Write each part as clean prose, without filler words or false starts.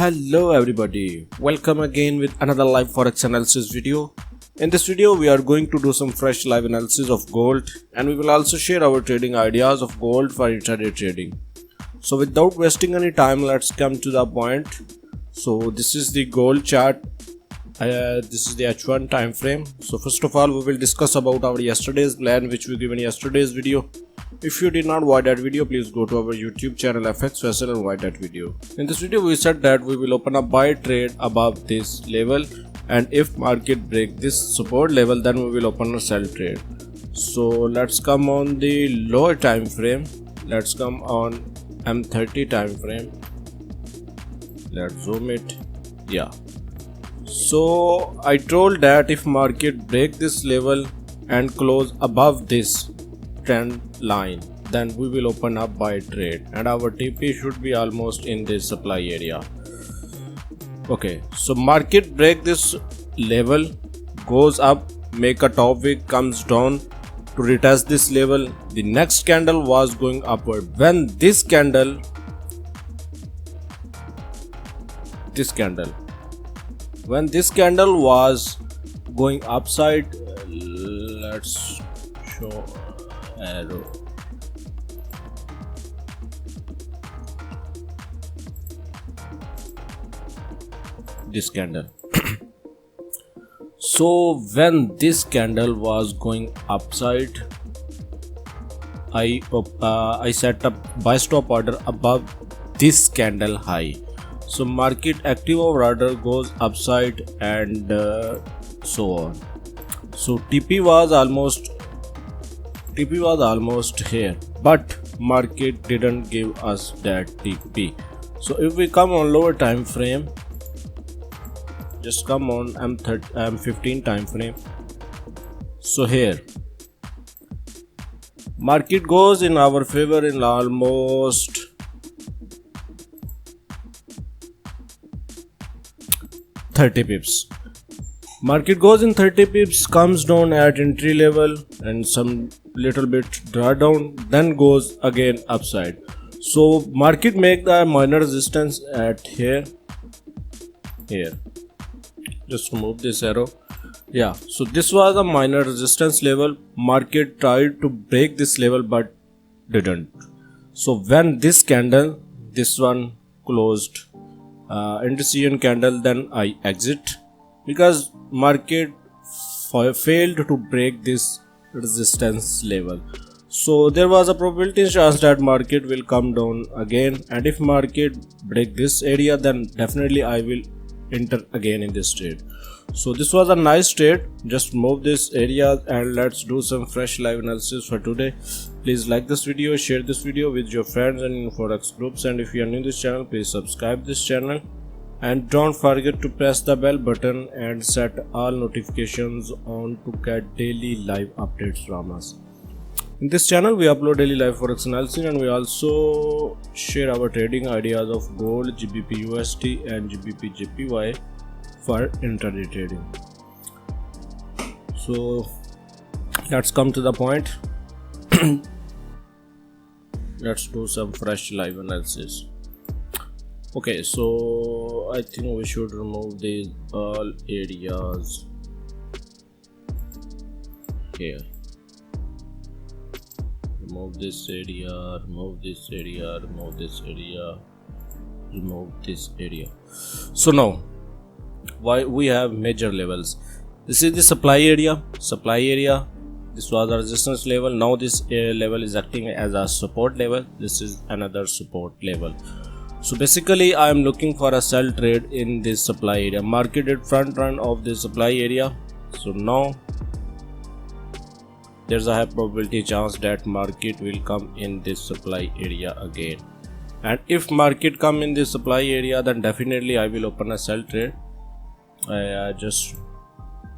Hello everybody, welcome again with another live forex analysis video. In this video we are going to do some fresh live analysis of gold, and we will also share our trading ideas of gold for intraday trading. So without wasting any time, let's come to the point. So this is the gold chart. This is the H1 time frame. So first of all, we will discuss about our yesterday's plan which we given yesterday's video. If you did not watch that video, please go to our YouTube channel FX Vessel and watch that video. In this video we said that we will open a buy trade above this level, and if market break this support level, then we will open a sell trade. So let's come on the lower time frame. Let's come on M30 time frame. Let's zoom it. Yeah. So I told that if market break this level and close above this trend line, then we will open up buy trade, and our TP should be almost in this supply area. Okay, so market break this level, goes up, make a top wick, comes down to retest this level. The next candle was going upward. When this candle was going upside, let's show arrow. This candle. So when this candle was going upside, I set up buy stop order above this candle high. So market active order goes upside and so on. So TP was almost here, but market didn't give us that TP. So if we come on lower time frame, just come on M15 time frame. So here market goes in our favor in almost 30 pips. Market goes in 30 pips, comes down at entry level and some little bit drawdown, then goes again upside. So market make the minor resistance at here. Just remove this arrow. Yeah, so this was a minor resistance level. Market tried to break this level but didn't. So when this candle, this one closed indecision candle, then I exit, because market failed to break this resistance level. So there was a probability chance that market will come down again, and if market break this area, then definitely I will enter again in this trade. So this was a nice trade. Just move this area and let's do some fresh live analysis for today. Please like this video, share this video with your friends and in forex groups, and if you are new to this channel, please subscribe this channel. And don't forget to press the bell button and set all notifications on to get daily live updates from us. In this channel we upload daily live forex analysis, and we also share our trading ideas of gold, GBP USD and GBP JPY for intraday trading. So let's come to the point. Let's do some fresh live analysis. Okay, so I think we should remove these all areas here. Remove this area, remove this area, remove this area, remove this area. So now why we have major levels. This is the supply area. This was a resistance level. Now this level is acting as a support level. This is another support level. So basically I am looking for a sell trade in this supply area. Market did front run of this supply area. So now there's a high probability chance that market will come in this supply area again. And if market come in this supply area, then definitely I will open a sell trade. Just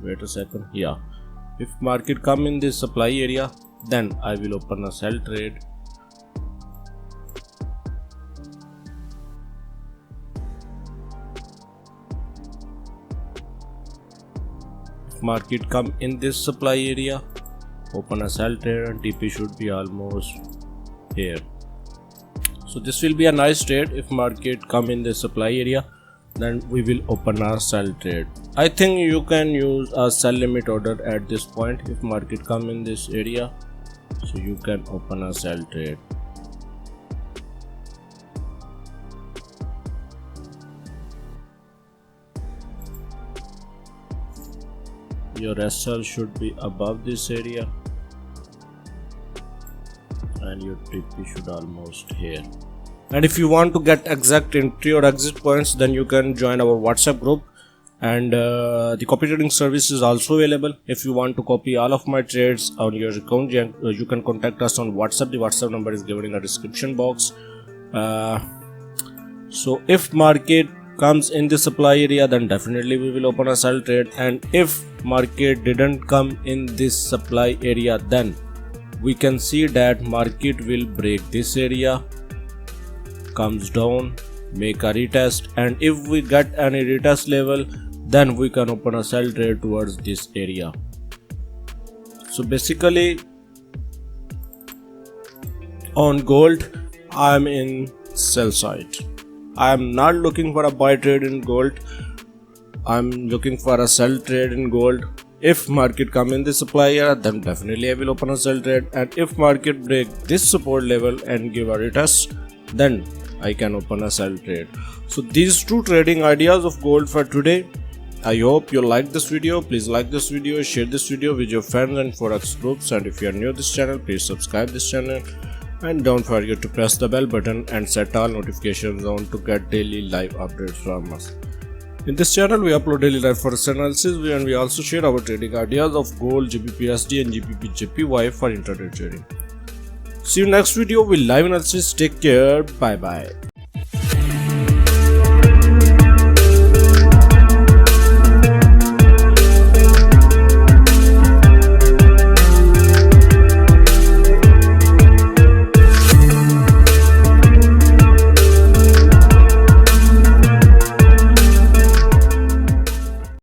wait a second. Yeah, if market come in this supply area, then I will open a sell trade. If market come in this supply area, open a sell trade, and TP should be almost here. So this will be a nice trade if market come in the supply area. then we will open our sell trade. I think you can use a sell limit order at this point if market come in this area, so you can open a sell trade. Your SL should be above this area and your TP should almost here. And if you want to get exact entry or exit points, then you can join our WhatsApp group, and the copy trading service is also available. If you want to copy all of my trades on your account, you can contact us on WhatsApp. The WhatsApp number is given in the description box. So if market comes in the supply area, then definitely we will open a sell trade, and if market didn't come in this supply area, then we can see that market will break this area, comes down, make a retest, and if we get any retest level, then we can open a sell trade towards this area. So basically on gold, I am in sell side. I am not looking for a buy trade in gold. I am looking for a sell trade in gold. If market come in the supply area, then definitely I will open a sell trade, and if market break this support level and give a retest, then I can open a sell trade. So these two trading ideas of gold for today. I hope you like this video. Please like this video, share this video with your friends and forex groups, and if you are new to this channel, please subscribe this channel. And don't forget to press the bell button and set all notifications on to get daily live updates from us. In this channel, we upload daily live forex analysis, and we also share our trading ideas of gold, GBP/USD and GBP JPY for intraday trading. See you next video with live analysis. Take care. Bye bye.